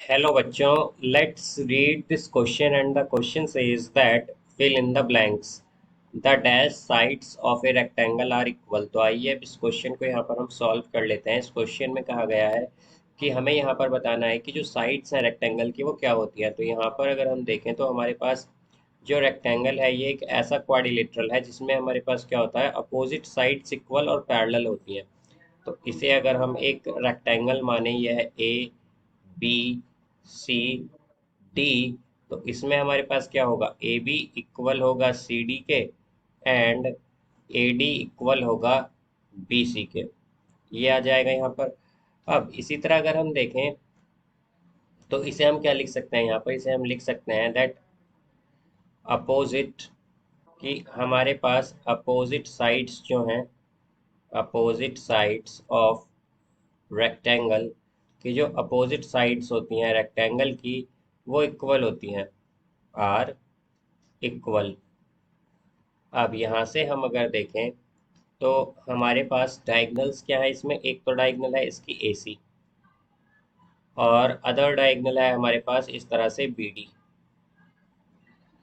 Hello बच्चों, let's read this question and the question says that fill in the blanks. The dash sides of a rectangle are equal. तो आइए अब इस question को यहाँ पर हम सॉल्व कर लेते हैं। इस क्वेश्चन में कहा गया है कि हमें यहाँ पर बताना है कि जो साइड्स हैं रेक्टेंगल की वो क्या होती हैं। तो यहाँ पर अगर हम देखें तो हमारे पास जो रेक्टेंगल है ये एक ऐसा क्वाड्रिलेटरल है जिसमें हमारे पास क्या होता है, अपोजिट साइड्स इक्वल और पैरेलल होती हैं। तो इसे अगर हम एक रेक्टेंगल माने, यह ए बी सी डी, तो इसमें हमारे पास क्या होगा, ए बी इक्वल होगा सी डी के एंड ए डी इक्वल होगा बी सी के। ये आ जाएगा यहाँ पर। अब इसी तरह अगर हम देखें तो इसे हम क्या लिख सकते हैं, यहाँ पर इसे हम लिख सकते हैं दैट अपोजिट, कि हमारे पास अपोजिट साइड्स जो हैं, अपोजिट साइड्स ऑफ रेक्टेंगल की जो अपोजिट साइड्स होती हैं रेक्टेंगल की वो इक्वल होती हैं, आर इक्वल। अब यहाँ से हम अगर देखें तो हमारे पास डायगनल्स क्या है, इसमें एक तो डायगनल है इसकी ए सी और अदर डायगनल है हमारे पास इस तरह से बी डी।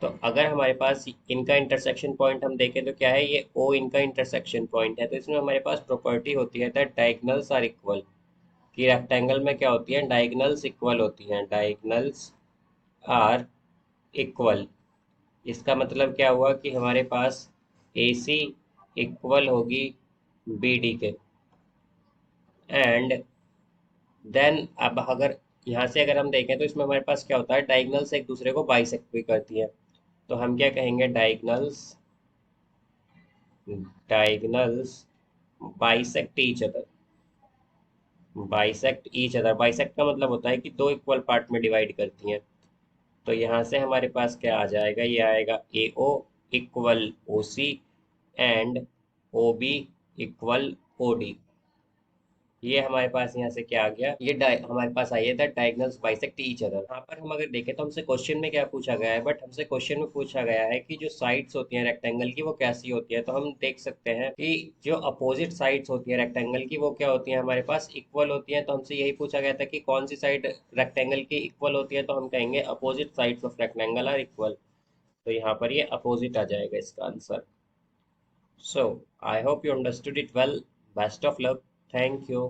तो अगर हमारे पास इनका इंटरसेक्शन पॉइंट हम देखें तो क्या है, ये ओ इनका इंटरसेक्शन पॉइंट है। तो इसमें हमारे पास प्रॉपर्टी होती है दैट डायगनल्स आर इक्वल, कि रेक्टेंगल में क्या होती है, डायगनल्स इक्वल होती हैं, डायगनल्स आर इक्वल। इसका मतलब क्या हुआ कि हमारे पास ए सी इक्वल होगी बी डी के एंड देन अब अगर यहाँ से अगर हम देखें तो इसमें हमारे पास क्या होता है, डायगनल्स एक दूसरे को बाइसेक्ट भी करती हैं। तो हम क्या कहेंगे, diagonals, diagonals bisect each other, bisect each other. Bisect का मतलब होता है कि दो इक्वल पार्ट में डिवाइड करती हैं। तो यहाँ से हमारे पास क्या आ जाएगा, ये आएगा A O equal O C and O B equal O D. ये हमारे पास यहाँ से क्या आ गया, ये हमारे पास आई है that diagonals bisect each other. यहाँ पर हम अगर देखें तो हमसे क्वेश्चन में क्या पूछा गया है, बट हमसे क्वेश्चन में पूछा गया है कि जो साइड्स होती हैं रेक्टेंगल की वो कैसी होती है। तो हम देख सकते हैं कि जो अपोजिट साइड्स होती है रेक्टेंगल की वो क्या होती है, हमारे पास इक्वल होती है। तो हमसे यही पूछा गया था कि कौन सी साइड रेक्टेंगल की इक्वल होती है, तो हम कहेंगे opposite sides of rectangle are equal. तो यहाँ पर ये अपोजिट आ जाएगा इसका answer. So I hope you understood it well. Best of luck. Thank you.